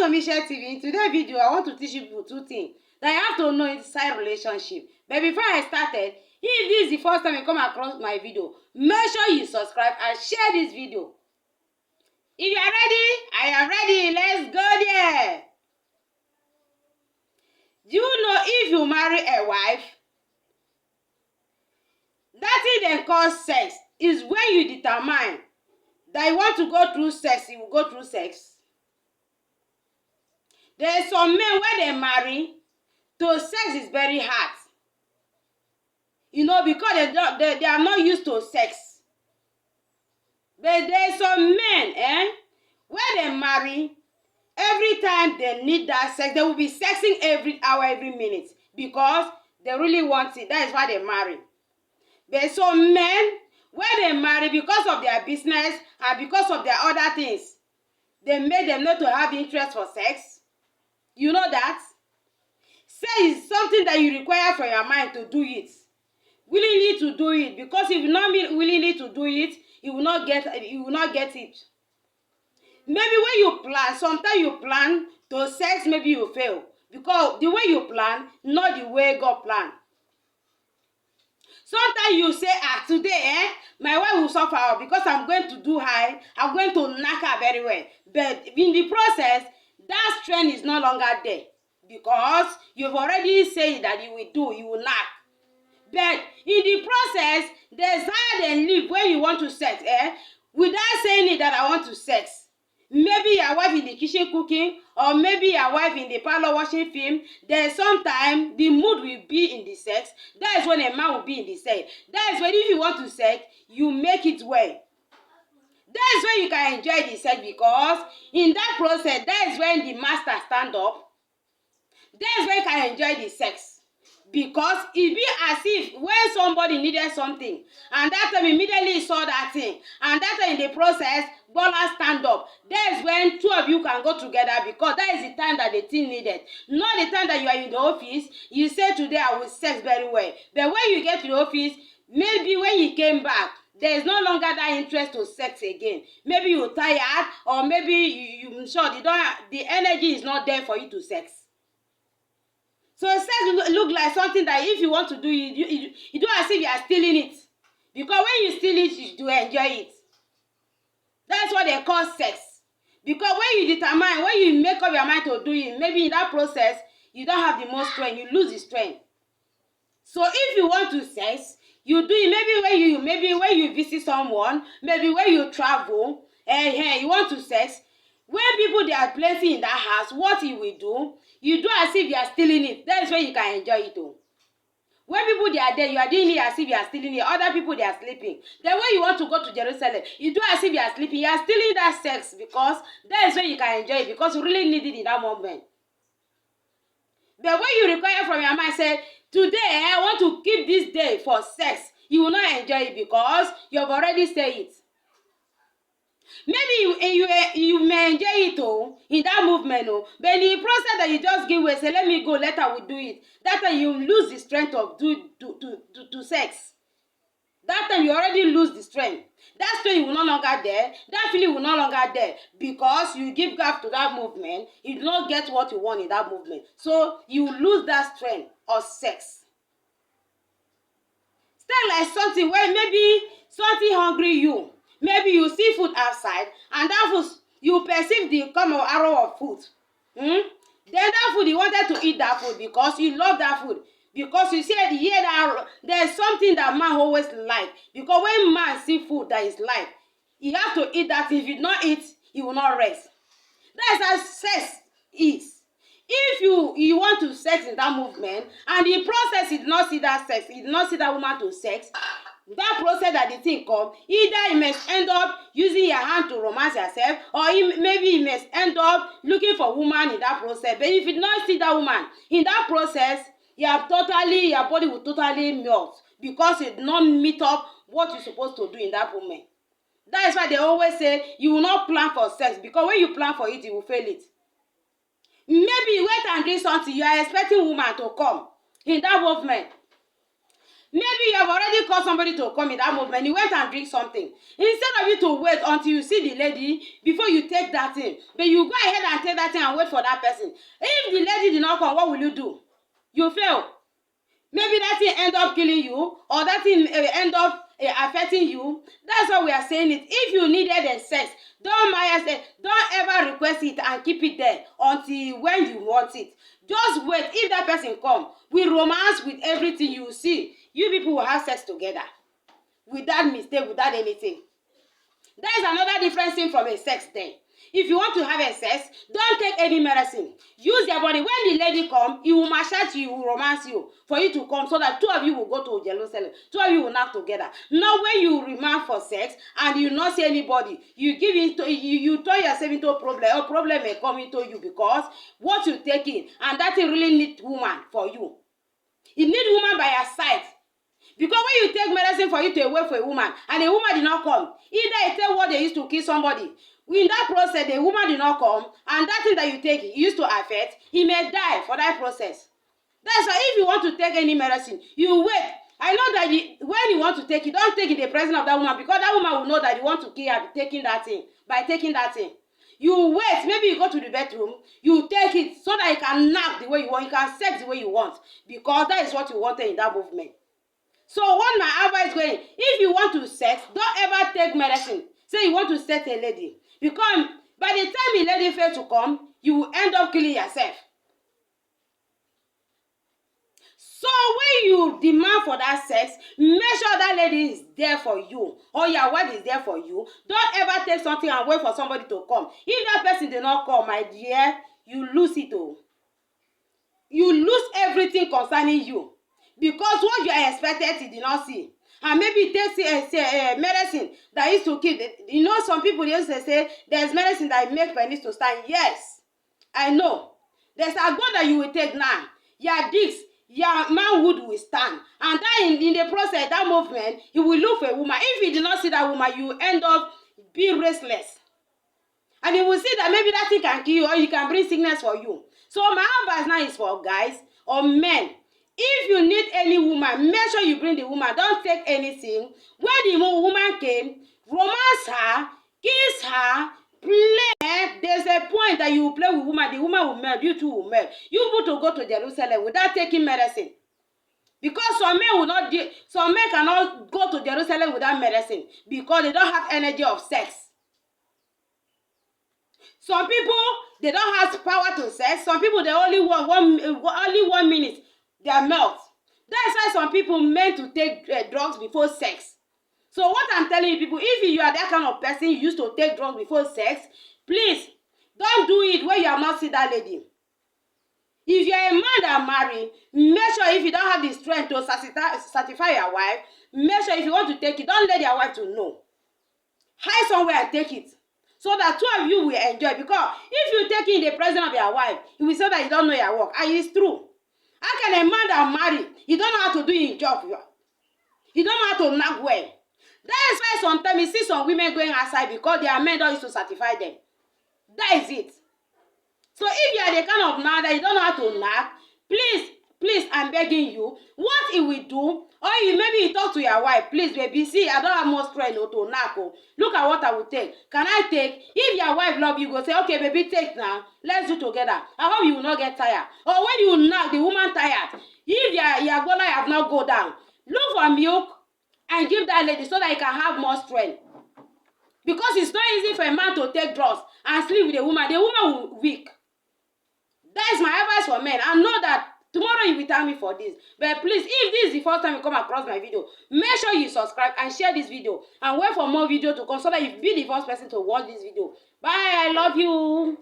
to Michelle TV. In today's video, I want to teach you people two things that you have to know inside relationship. But before I started, if this is the first time you come across my video, make sure you subscribe and share this video. If you are ready, I am ready. Let's go there. Do you know if you marry a wife, that thing they call sex is when you determine that you want to go through sex, you will go through sex. There are some men when they marry, to sex is very hard. You know, because they are not used to sex. But there are some men, when they marry, every time they need that sex, they will be sexing every hour, every minute. Because they really want it. That is why they marry. But some men, when they marry, because of their business and because of their other things, they make them not to have interest for sex. You know that? Sex is something that you require from your mind to do it. Willingly to do it. Because if you not willingly to do it, you will not get it. Maybe when you plan, sometimes you plan to sex, maybe you fail. Because the way you plan, not the way God planned. Sometimes you say, today, my wife will suffer because I'm going to do high, I'm going to knock her very well. But in the process, that strength is no longer there. Because you've already said that you will knock. But in the process, there's hard and live when you want to sex, without saying it that I want to sex. Maybe your wife in the kitchen cooking, or maybe your wife in the parlor watching film. There's sometimes the mood will be in the sex. That is when a man will be in the sex. That is when if you want to sex, you make it well. That is when you can enjoy the sex, because in that process, that is when the master stand up. That is when you can enjoy the sex. Because it be as if when somebody needed something, and that time immediately saw that thing, and that time in the process, Bola stand up. That is when two of you can go together, because that is the time that the thing needed. Not the time that you are in the office, you say today I will sex very well. But when you get to the office, maybe when you came back, there is no longer that interest to sex again. Maybe you're tired, or maybe you sure the energy is not there for you to sex. So sex look like something that if you want to do it, you do as if you are stealing it. Because when you steal it, you do enjoy it. That's what they call sex. Because when you determine, when you make up your mind to do it, maybe in that process, you don't have the most strength, you lose the strength. So if you want to sex, you do it maybe when you visit someone, maybe when you travel, you want to sex. When people they are plenty in that house, what you will do, you do as if you are stealing it. That is when you can enjoy it too. When people they are there, you are doing it as if you are stealing it. Other people they are sleeping. Then when you want to go to Jerusalem, you do as if you are sleeping. You are stealing that sex, because that is when you can enjoy it, because you really need it in that moment. But when you require from your mind, say, today I want to keep this day for sex, you will not enjoy it because you have already said it. Maybe you may enjoy it in that movement, but in the process that you just give way, say, let me go, later we do it. That time you lose the strength of to sex. That time you already lose the strength. That strength will no longer there. That feeling will no longer there, because you give gap to that movement. You do not get what you want in that movement. So you lose that strength of sex. Still like something where maybe something hungry you. Maybe you see food outside, and that food, you perceive the come of arrow of food. Then that food, you wanted to eat that food because you love that food. Because you said, yeah, that there's something that man always like. Because when man see food that is like, he has to eat that. If you not eat, he will not rest. That's how sex is. If you want to sex in that movement, and the process you did not see that sex, you did not see that woman to sex, that process that the thing come, either you must end up using your hand to romance yourself, or maybe you must end up looking for woman in that process. But if you did not see that woman in that process, your body will totally melt, because it did not meet up what you're supposed to do in that moment. That is why they always say you will not plan for sex, because when you plan for it, you will fail it. Maybe you wait and drink something, you are expecting woman to come in that movement. Maybe you have already called somebody to come in that movement. You went and drink something. Instead of you to wait until you see the lady before you take that thing, but you go ahead and take that thing and wait for that person. If the lady did not come, what will you do? You fail. Maybe that thing end up killing you, or that thing end up affecting you. That's why we are saying it. If you needed a sex, don't ever request it and keep it there until when you want it. Just wait. If that person come with romance, with everything, you see, you people will have sex together without mistake, without anything. That is another different thing from a sex thing. If you want to have a sex, don't take any medicine. Use your body. When the lady come, he will massage you, he will romance you for you to come, so that two of you will go to Jerusalem. Two of you will knock together. Now, when you remand for sex and you not see anybody, you give into you turn yourself into a problem. A problem may come into you because what you take in, and that thing really need woman for you. You need woman by your side. Because when you take medicine for you to wait for a woman, and a woman did not come, either it tell what they used to kill somebody. In that process, the woman did not come, and that thing that you take used to affect, he may die for that process. That's why if you want to take any medicine, you wait. I know that when you want to take it, don't take it in the presence of that woman, because that woman will know that you want to kill her taking that thing, by taking that thing. You wait, maybe you go to the bedroom, you take it so that you can knock the way you want, you can sex the way you want, because that is what you wanted in that movement. So what my advice going, if you want to sex, don't ever take medicine. Say you want to sex a lady. Because by the time a lady fails to come, you will end up killing yourself. So when you demand for that sex, make sure that lady is there for you, or your wife is there for you. Don't ever take something and wait for somebody to come. If that person did not come, my dear, you lose it all. You lose everything concerning you. Because what you expected, you did not see. And maybe it takes medicine that used to kill. You know, some people used to say there's medicine that make penis to stand. Yes, I know. There's a God that you will take now. Your dicks, your manhood will stand. And that in the process, that movement, you will look for a woman. If you did not see that woman, you end up being restless. And you will see that maybe that thing can kill you, or you can bring sickness for you. So my advice now is for guys or men. If you need any woman, make sure you bring the woman. Don't take anything. When the woman came, romance her, kiss her, play. There's a point that you play with woman, the woman will melt, you two will melt. You need to go to Jerusalem without taking medicine. Because some men cannot go to Jerusalem without medicine because they don't have energy of sex. Some people, they don't have power to sex. Some people, they only want only 1 minute. They are melt. That's why some people meant to take drugs before sex. So what I'm telling you people, if you are that kind of person, you used to take drugs before sex, please don't do it when you have not seen that lady. If you are a man that married, make sure if you don't have the strength to satisfy your wife, make sure if you want to take it, don't let your wife to know. Hide somewhere and take it. So that two of you will enjoy. Because if you take it in the presence of your wife, you will say that you don't know your work. And it's true. How can a man that married, he don't know how to do his job? He don't know how to knock well. That is why sometimes you see some women going outside because their men don't used to certify them. That is it. So if you are the kind of man that you don't know how to knock, please, I'm begging you, what he will do, or maybe you talk to your wife, please, baby, see, I don't have more strength to knock. Look at what I will take. Can I take? If your wife love you, go say, okay, baby, take now. Let's do together. I hope you will not get tired. Or when you knock, the woman tired. If your gonna have not go down, look for milk and give that lady so that he can have more strength. Because it's not easy for a man to take drugs and sleep with a woman. The woman will weak. That is my advice for men. I know that tomorrow you will tell me for this. But please, if this is the first time you come across my video, make sure you subscribe and share this video. And wait for more video to come so that you be the first person to watch this video. Bye. I love you.